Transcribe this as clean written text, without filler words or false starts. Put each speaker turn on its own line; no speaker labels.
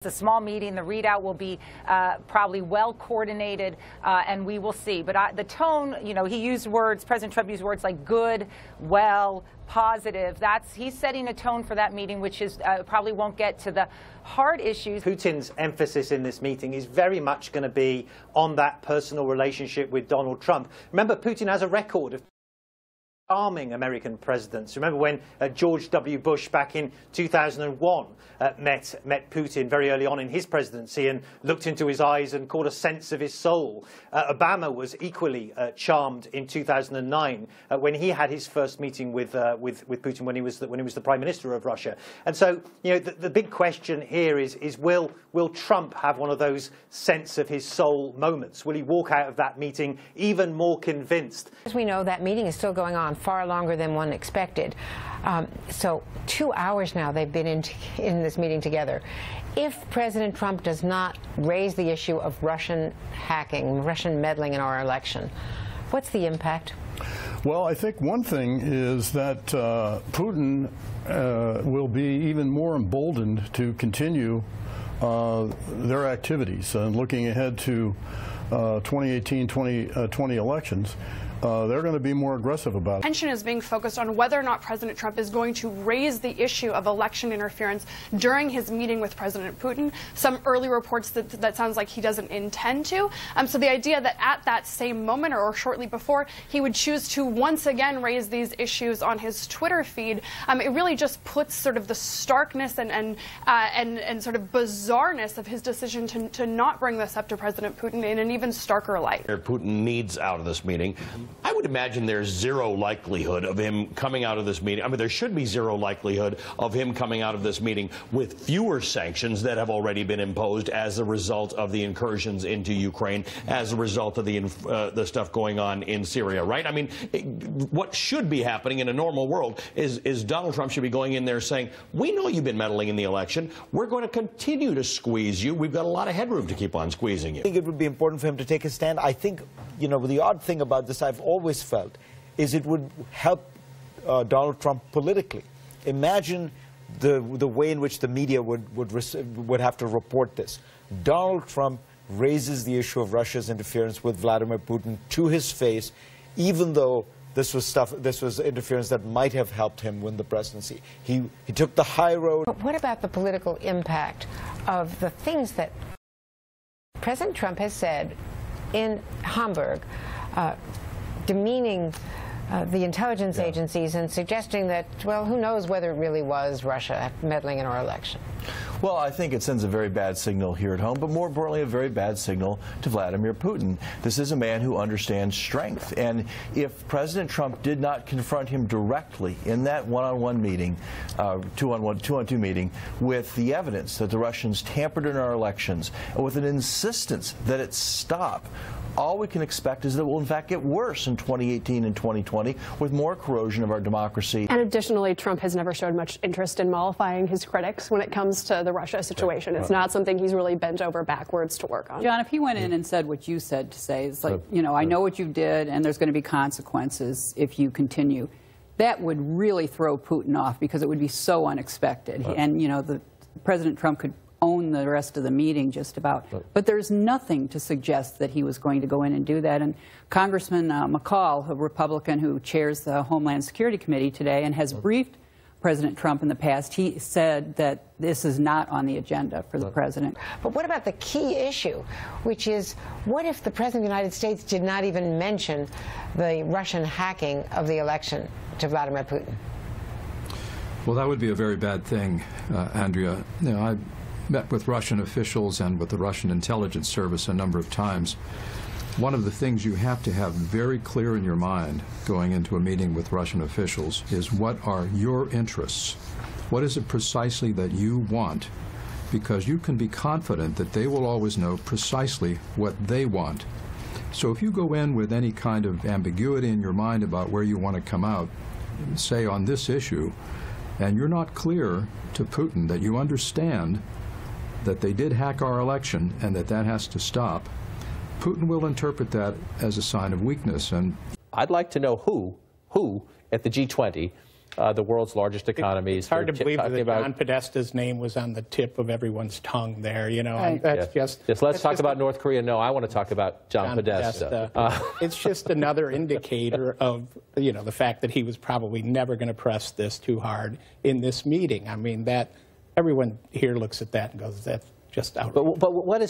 It's a small meeting. The readout will be probably well coordinated, and we will see. But the tone, you know, he used words, President Trump used words like good, well, positive. He's setting a tone for that meeting, which is probably won't get to the hard issues.
Putin's emphasis in this meeting is very much going to be on that personal relationship with Donald Trump. Remember, Putin has a record of arming American presidents. Remember when George W. Bush back in 2001 met Putin very early on in his presidency and looked into his eyes and caught a sense of his soul. Obama was equally charmed in 2009 when he had his first meeting with Putin when he was the Prime Minister of Russia. And so, you know, the big question here is will Trump have one of those sense of his soul moments? Will he walk out of that meeting even more convinced?
As we know, that meeting is still going on far longer than one expected. So 2 hours now they've been in this meeting together. If President Trump does not raise the issue of Russian hacking, Russian meddling in our election, what's the impact?
Well, I think one thing is that Putin will be even more emboldened to continue their activities. And looking ahead to 2018-2020 elections, they're going to be more aggressive about it.
Attention is being focused on whether or not President Trump is going to raise the issue of election interference during his meeting with President Putin. Some early reports that sounds like he doesn't intend to. So the idea that at that same moment or shortly before he would choose to once again raise these issues on his Twitter feed, it really just puts sort of the starkness and sort of bizarreness of his decision to not bring this up to President Putin in an even starker light.
Putin needs out of this meeting. I would imagine there's zero likelihood of him coming out of this meeting. I mean, there should be zero likelihood of him coming out of this meeting with fewer sanctions that have already been imposed as a result of the incursions into Ukraine, as a result of the stuff going on in Syria, right? I mean, what should be happening in a normal world is Donald Trump should be going in there saying, we know you've been meddling in the election. We're going to continue to squeeze you. We've got a lot of headroom to keep on squeezing you.
I think it would be important for him to take a stand. I think, you know, the odd thing about this I've always felt is it would help Donald Trump politically. Imagine the way in which the media would have to report this. Donald Trump raises the issue of Russia's interference with Vladimir Putin to his face, even though this was interference that might have helped him win the presidency. He took the high road.
But what about the political impact of the things that President Trump has said in Hamburg, demeaning the intelligence agencies and suggesting that, well, who knows whether it really was Russia meddling in our election?
Well, I think it sends a very bad signal here at home, but more importantly, a very bad signal to Vladimir Putin. This is a man who understands strength. And if President Trump did not confront him directly in that one-on-one meeting, two-on-two meeting, with the evidence that the Russians tampered in our elections, and with an insistence that it stop, all we can expect is that it will, in fact, get worse in 2018 and 2020 with more corrosion of our democracy.
And additionally, Trump has never showed much interest in mollifying his critics when it comes to the Russia situation. It's not something he's really bent over backwards to work on.
John, if he went in and said what you said to say, it's like, you know, I know what you did and there's going to be consequences if you continue, that would really throw Putin off because it would be so unexpected. And, you know, President Trump could own the rest of the meeting just about. But there's nothing to suggest that he was going to go in and do that. And Congressman McCall, a Republican who chairs the Homeland Security Committee today and has briefed President Trump in the past, he said that this is not on the agenda for the president.
But what about the key issue, which is, what if the President of the United States did not even mention the Russian hacking of the election to Vladimir Putin?
Well, that would be a very bad thing, Andrea. You know, I met with Russian officials and with the Russian intelligence service a number of times. One of the things you have to have very clear in your mind going into a meeting with Russian officials is, what are your interests? What is it precisely that you want? Because you can be confident that they will always know precisely what they want. So if you go in with any kind of ambiguity in your mind about where you want to come out, say on this issue, and you're not clear to Putin that you understand that they did hack our election and that has to stop, Putin will interpret that as a sign of weakness. And
I'd like to know who at the G20 the world's largest economies.
It's hard to believe that
about
John Podesta's name was on the tip of everyone's tongue there. You know,
Right.
that's just.
Let's talk about North Korea. No, I want to talk about John Podesta.
It's just another indicator of, you know, the fact that he was probably never going to press this too hard in this meeting. I mean, that everyone here looks at that and goes, that's just outrageous.
But what is